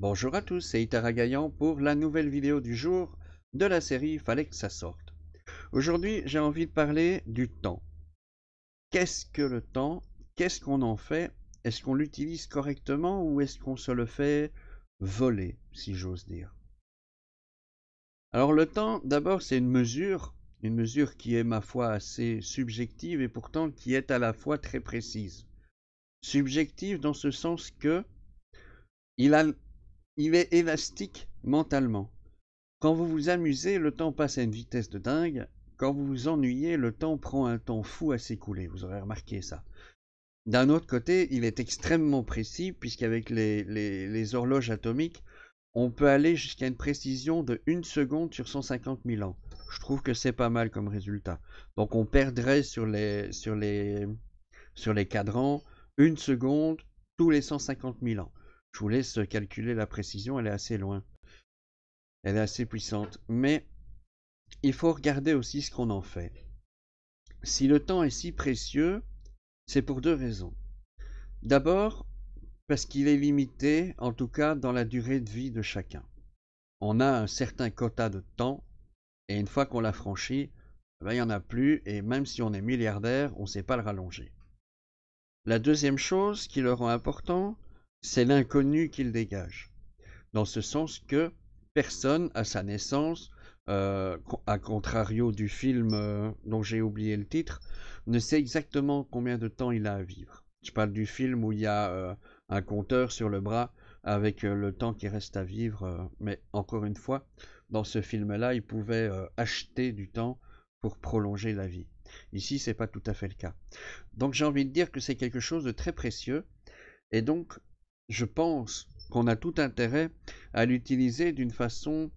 Bonjour à tous, c'est Itaragayan pour la nouvelle vidéo du jour de la série Fallait que ça sorte. Aujourd'hui, j'ai envie de parler du temps. Qu'est-ce que le temps? Qu'est-ce qu'on en fait? Est-ce qu'on l'utilise correctement ou est-ce qu'on se le fait voler, si j'ose dire? Alors le temps, d'abord, c'est une mesure qui est, ma foi, assez subjective et pourtant qui est à la fois très précise. Subjective dans ce sens que il a, il est élastique mentalement. Quand vous vous amusez, le temps passe à une vitesse de dingue. Quand vous vous ennuyez, le temps prend un temps fou à s'écouler. Vous aurez remarqué ça. D'un autre côté, il est extrêmement précis, puisqu'avec les horloges atomiques, on peut aller jusqu'à une précision de 1 seconde sur 150 000 ans. Je trouve que c'est pas mal comme résultat. Donc on perdrait sur les cadrans 1 seconde tous les 150 000 ans. Je vous laisse calculer la précision, elle est assez loin. Elle est assez puissante. Mais il faut regarder aussi ce qu'on en fait. Si le temps est si précieux, c'est pour deux raisons. D'abord, parce qu'il est limité, en tout cas dans la durée de vie de chacun. On a un certain quota de temps, et une fois qu'on l'a franchi, il n'y en a plus, et même si on est milliardaire, on ne sait pas le rallonger. La deuxième chose qui le rend important, c'est l'inconnu qu'il dégage. Dans ce sens que personne, à sa naissance, à contrario du film dont j'ai oublié le titre, ne sait exactement combien de temps il a à vivre. Je parle du film où il y a un compteur sur le bras avec le temps qui reste à vivre, mais encore une fois, dans ce film-là, il pouvait acheter du temps pour prolonger la vie. Ici, c'est pas tout à fait le cas. Donc j'ai envie de dire que c'est quelque chose de très précieux, et donc je pense qu'on a tout intérêt à l'utiliser d'une façon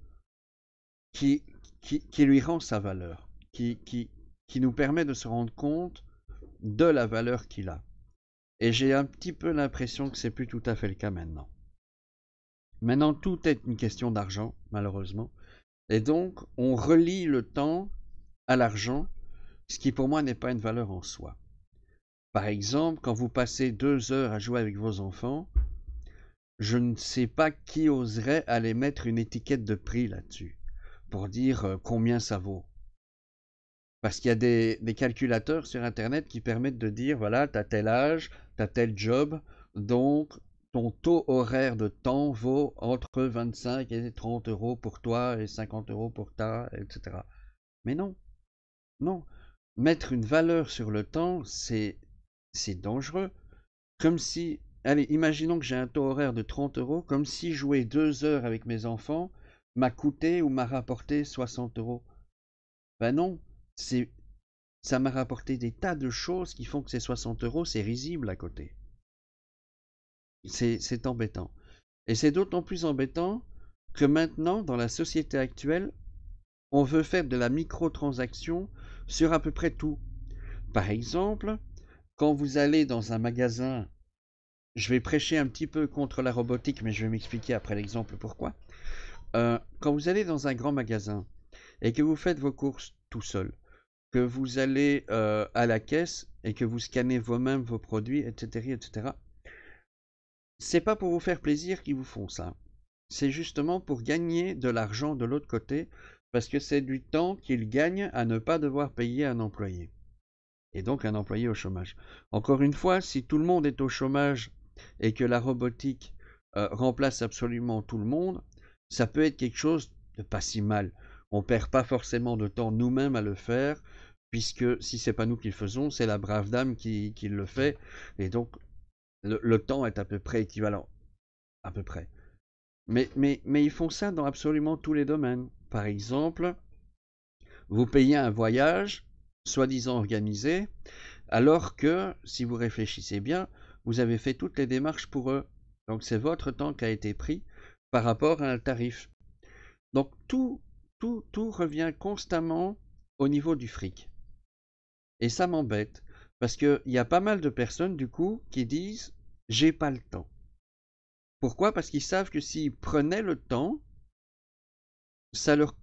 qui, qui lui rend sa valeur, qui nous permet de se rendre compte de la valeur qu'il a. Et j'ai un petit peu l'impression que c'est plus tout à fait le cas maintenant. Maintenant, tout est une question d'argent, malheureusement. Et donc, on relie le temps à l'argent, ce qui pour moi n'est pas une valeur en soi. Par exemple, quand vous passez 2 heures à jouer avec vos enfants, je ne sais pas qui oserait aller mettre une étiquette de prix là-dessus, pour dire combien ça vaut. Parce qu'il y a des calculateurs sur Internet qui permettent de dire, voilà, tu as tel âge, tu as tel job, donc ton taux horaire de temps vaut entre 25 et 30 euros pour toi et 50 euros pour ta, etc. Mais non, non. Mettre une valeur sur le temps, c'est dangereux. Comme si, allez, imaginons que j'ai un taux horaire de 30 euros, comme si jouer 2 heures avec mes enfants m'a coûté ou m'a rapporté 60 euros. Ben non, c'est, ça m'a rapporté des tas de choses qui font que ces 60 euros, c'est risible à côté. C'est embêtant. Et c'est d'autant plus embêtant que maintenant, dans la société actuelle, on veut faire de la microtransaction sur à peu près tout. Par exemple, quand vous allez dans un magasin, je vais prêcher un petit peu contre la robotique, mais je vais m'expliquer après l'exemple pourquoi. Quand vous allez dans un grand magasin et que vous faites vos courses tout seul, que vous allez à la caisse et que vous scannez vous-même vos produits, etc., etc., c'est pas pour vous faire plaisir qu'ils vous font ça. C'est justement pour gagner de l'argent de l'autre côté, parce que c'est du temps qu'ils gagnent à ne pas devoir payer un employé. Et donc un employé au chômage. Encore une fois, si tout le monde est au chômage et que la robotique remplace absolument tout le monde, ça peut être quelque chose de pas si mal. On perd pas forcément de temps nous-mêmes à le faire, puisque si c'est pas nous qui le faisons, c'est la brave dame qui le fait, et donc le temps est à peu près équivalent, à peu près. Mais ils font ça dans absolument tous les domaines. Par exemple, vous payez un voyage, soi-disant organisé, alors que, si vous réfléchissez bien, vous avez fait toutes les démarches pour eux. Donc c'est votre temps qui a été pris par rapport à un tarif. Donc tout revient constamment au niveau du fric. Et ça m'embête, parce qu'il y a pas mal de personnes, du coup, qui disent « j'ai pas le temps ». Pourquoi? Parce qu'ils savent que s'ils prenaient le temps, ça leur,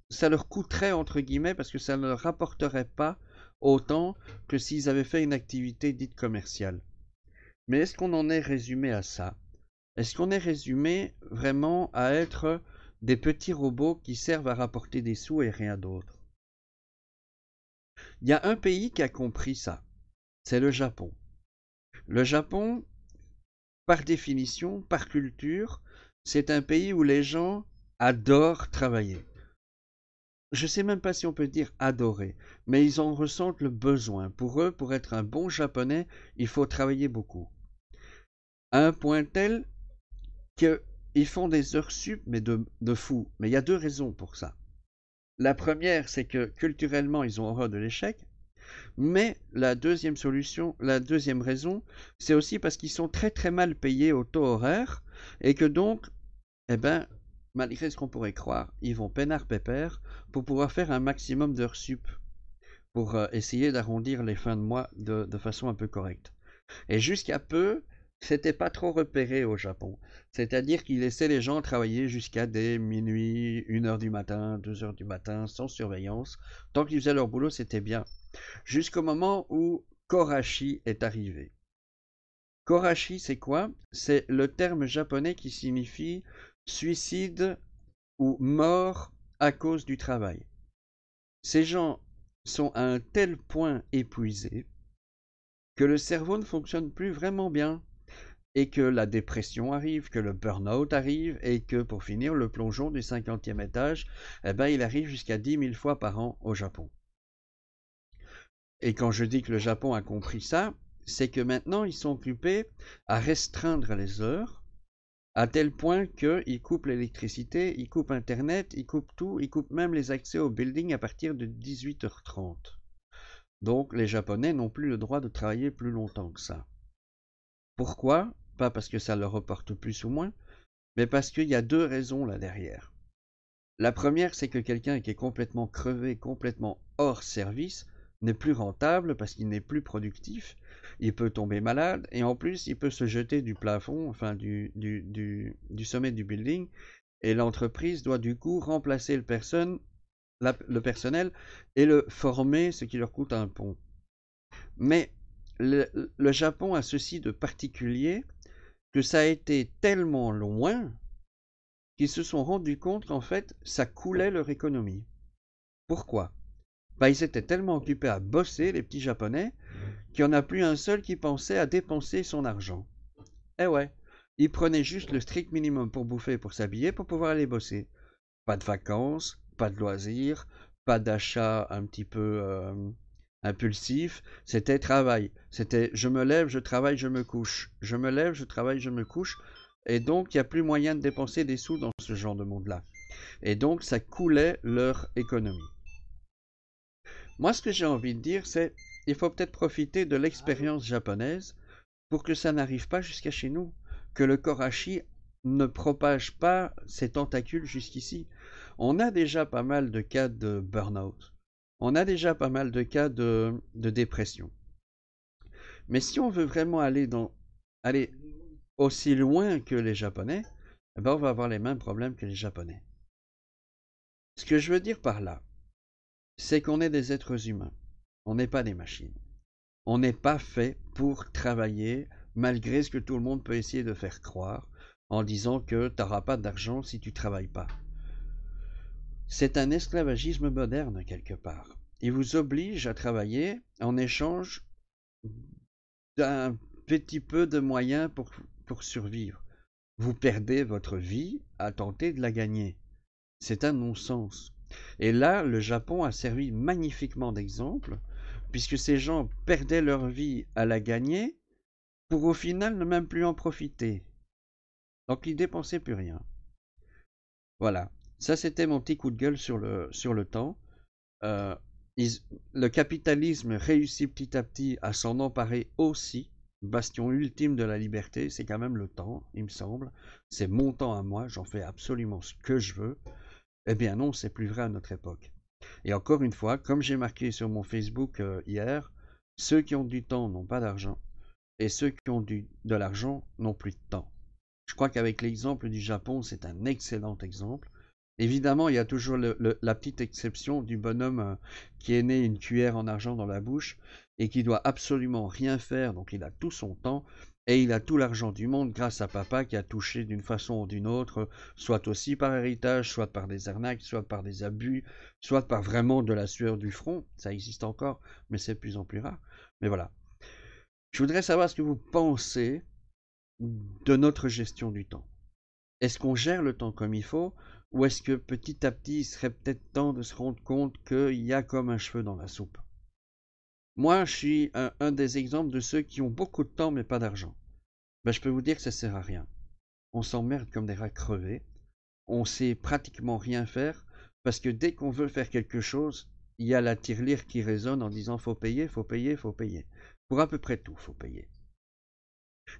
ça leur coûterait, entre guillemets, parce que ça ne leur rapporterait pas autant que s'ils avaient fait une activité dite commerciale. Mais est-ce qu'on en est résumé à ça? est-ce qu'on est résumé vraiment à être des petits robots qui servent à rapporter des sous et rien d'autre? Il y a un pays qui a compris ça, c'est le Japon. Le Japon, par définition, par culture, c'est un pays où les gens adorent travailler. Je ne sais même pas si on peut dire adorer, mais ils en ressentent le besoin. Pour eux, pour être un bon japonais, il faut travailler beaucoup. À un point tel qu'ils font des heures sup, mais de fou. Mais il y a deux raisons pour ça. La première, c'est que culturellement, ils ont horreur de l'échec. Mais la deuxième solution, la deuxième raison, c'est aussi parce qu'ils sont très très mal payés au taux horaire et que donc, eh ben, malgré ce qu'on pourrait croire, ils vont peinard pépère pour pouvoir faire un maximum d'heures sup pour essayer d'arrondir les fins de mois de façon un peu correcte. Et jusqu'à peu, c'était pas trop repéré au Japon. C'est-à-dire qu'ils laissaient les gens travailler jusqu'à des minuit, 1 heure du matin, 2 heures du matin, sans surveillance. Tant qu'ils faisaient leur boulot, c'était bien. Jusqu'au moment où Korashi est arrivé. Korashi, c'est quoi? C'est le terme japonais qui signifie suicide ou mort à cause du travail. Ces gens sont à un tel point épuisés que le cerveau ne fonctionne plus vraiment bien et que la dépression arrive, que le burn-out arrive et que pour finir le plongeon du 50e étage, eh ben, il arrive jusqu'à 10 000 fois par an au Japon. Et quand je dis que le Japon a compris ça, c'est que maintenant ils sont occupés à restreindre les heures à tel point qu'ils coupent l'électricité, ils coupent Internet, ils coupent tout, ils coupent même les accès au building à partir de 18h30. Donc les Japonais n'ont plus le droit de travailler plus longtemps que ça. Pourquoi? Pas parce que ça leur reporte plus ou moins, mais parce qu'il y a deux raisons là derrière. La première, c'est que quelqu'un qui est complètement crevé, complètement hors service, n'est plus rentable parce qu'il n'est plus productif, il peut tomber malade et en plus il peut se jeter du plafond, enfin du sommet du building, et l'entreprise doit du coup remplacer le personnel et le former, ce qui leur coûte un pont. Mais le Japon a ceci de particulier que ça a été tellement loin qu'ils se sont rendus compte qu'en fait, ça coulait leur économie. Pourquoi? Bah, ils étaient tellement occupés à bosser, les petits Japonais, qu'il n'y en a plus un seul qui pensait à dépenser son argent. Eh ouais, ils prenaient juste le strict minimum pour bouffer, pour s'habiller, pour pouvoir aller bosser. Pas de vacances, pas de loisirs, pas d'achat un petit peu impulsif, c'était travail. C'était je me lève, je travaille, je me couche. Je me lève, je travaille, je me couche. Et donc, il n'y a plus moyen de dépenser des sous dans ce genre de monde-là. Et donc, ça coulait leur économie. Moi, ce que j'ai envie de dire, c'est il faut peut-être profiter de l'expérience japonaise pour que ça n'arrive pas jusqu'à chez nous. Que le Korashi ne propage pas ses tentacules jusqu'ici. On a déjà pas mal de cas de burn-out. On a déjà pas mal de cas de dépression. Mais si on veut vraiment aller aussi loin que les Japonais, eh ben on va avoir les mêmes problèmes que les Japonais. Ce que je veux dire par là, c'est qu'on est des êtres humains. On n'est pas des machines. On n'est pas fait pour travailler malgré ce que tout le monde peut essayer de faire croire en disant que tu n'auras pas d'argent si tu ne travailles pas. C'est un esclavagisme moderne quelque part. Il vous oblige à travailler en échange d'un petit peu de moyens pour survivre. Vous perdez votre vie à tenter de la gagner. C'est un non-sens. Et là, le Japon a servi magnifiquement d'exemple, puisque ces gens perdaient leur vie à la gagner, pour au final ne même plus en profiter. Donc ils dépensaient plus rien. Voilà. Ça, c'était mon petit coup de gueule sur le temps. Euh, le capitalisme réussit petit à petit à s'en emparer aussi. Bastion ultime de la liberté, c'est quand même le temps, il me semble. C'est mon temps à moi, j'en fais absolument ce que je veux. Eh bien non, c'est plus vrai à notre époque. Et encore une fois, comme j'ai marqué sur mon Facebook hier, ceux qui ont du temps n'ont pas d'argent, et ceux qui ont de l'argent n'ont plus de temps. Je crois qu'avec l'exemple du Japon, c'est un excellent exemple. Évidemment, il y a toujours la petite exception du bonhomme qui est né une cuillère en argent dans la bouche et qui doit absolument rien faire, donc il a tout son temps. Et il a tout l'argent du monde grâce à papa qui a touché d'une façon ou d'une autre, soit aussi par héritage, soit par des arnaques, soit par des abus, soit par vraiment de la sueur du front. Ça existe encore, mais c'est de plus en plus rare. Mais voilà. Je voudrais savoir ce que vous pensez de notre gestion du temps. Est-ce qu'on gère le temps comme il faut, ou est-ce que petit à petit, il serait peut-être temps de se rendre compte qu'il y a comme un cheveu dans la soupe? Moi, je suis un des exemples de ceux qui ont beaucoup de temps mais pas d'argent. Ben, je peux vous dire que ça sert à rien. On s'emmerde comme des rats crevés. On sait pratiquement rien faire parce que dès qu'on veut faire quelque chose, il y a la tirelire qui résonne en disant faut payer, faut payer, faut payer. Pour à peu près tout, faut payer.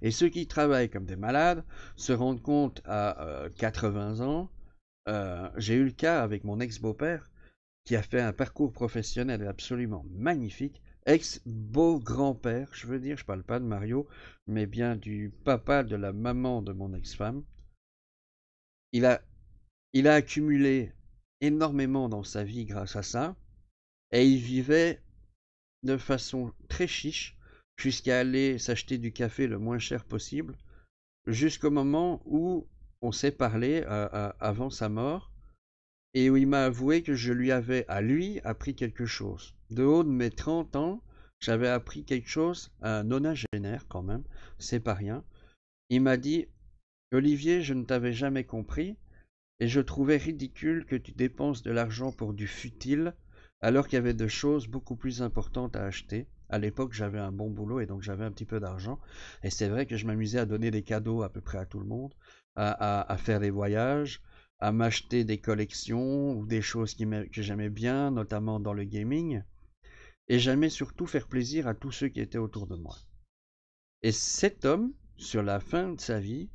Et ceux qui travaillent comme des malades se rendent compte à 80 ans. J'ai eu le cas avec mon ex-beau-père qui a fait un parcours professionnel absolument magnifique. Ex-beau-grand-père, je veux dire, je parle pas de Mario, mais bien du papa de la maman de mon ex-femme. Il a, il a accumulé énormément dans sa vie grâce à ça, et il vivait de façon très chiche jusqu'à aller s'acheter du café le moins cher possible, jusqu'au moment où on s'est parlé avant sa mort, et où il m'a avoué que je lui avais, à lui, appris quelque chose. De haut de mes 30 ans, j'avais appris quelque chose à un nonagénaire quand même, c'est pas rien. Il m'a dit, Olivier, je ne t'avais jamais compris, et je trouvais ridicule que tu dépenses de l'argent pour du futile, alors qu'il y avait de choses beaucoup plus importantes à acheter. À l'époque, j'avais un bon boulot et donc j'avais un petit peu d'argent. Et c'est vrai que je m'amusais à donner des cadeaux à peu près à tout le monde, à faire des voyages, à m'acheter des collections ou des choses que j'aimais bien, notamment dans le gaming. Et j'aimais surtout faire plaisir à tous ceux qui étaient autour de moi. Et cet homme, sur la fin de sa vie,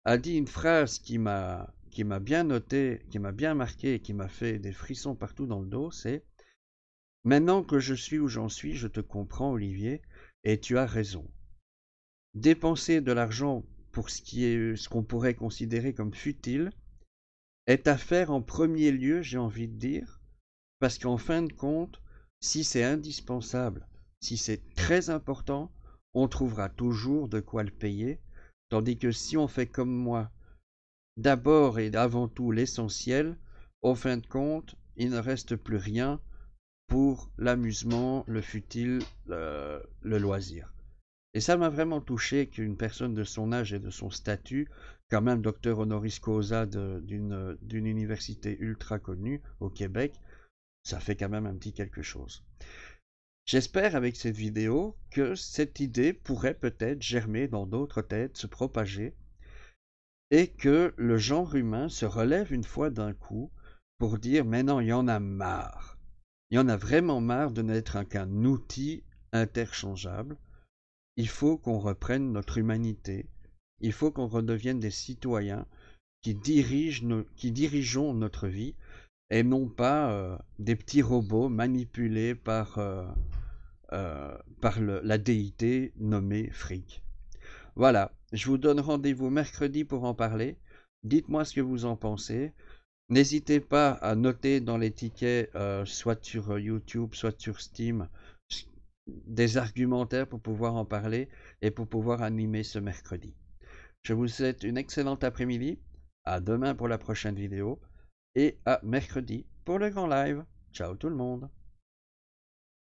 a dit une phrase qui m'a bien noté, qui m'a bien marqué et qui m'a fait des frissons partout dans le dos, c'est maintenant que je suis où j'en suis, je te comprends, Olivier, et tu as raison. Dépenser de l'argent pour ce qu'on pourrait considérer comme futile est à faire en premier lieu, j'ai envie de dire, parce qu'en fin de compte, si c'est indispensable, si c'est très important, on trouvera toujours de quoi le payer, tandis que si on fait comme moi, d'abord et avant tout l'essentiel, au fin de compte, il ne reste plus rien pour l'amusement, le futile, le loisir. Et ça m'a vraiment touché qu'une personne de son âge et de son statut, quand même docteur honoris causa d'une université ultra connue au Québec, ça fait quand même un petit quelque chose. J'espère avec cette vidéo que cette idée pourrait peut-être germer dans d'autres têtes, se propager, et que le genre humain se relève une fois d'un coup pour dire mais non, il y en a marre. Il y en a vraiment marre de n'être qu'un outil interchangeable. Il faut qu'on reprenne notre humanité. Il faut qu'on redevienne des citoyens qui dirigeons notre vie et non pas des petits robots manipulés par la déité nommée fric. Voilà, je vous donne rendez-vous mercredi pour en parler. Dites-moi ce que vous en pensez. N'hésitez pas à noter dans les tickets, soit sur YouTube, soit sur Steam, des argumentaires pour pouvoir en parler et pour pouvoir animer ce mercredi. Je vous souhaite une excellente après-midi. À demain pour la prochaine vidéo et à mercredi pour le grand live. Ciao tout le monde.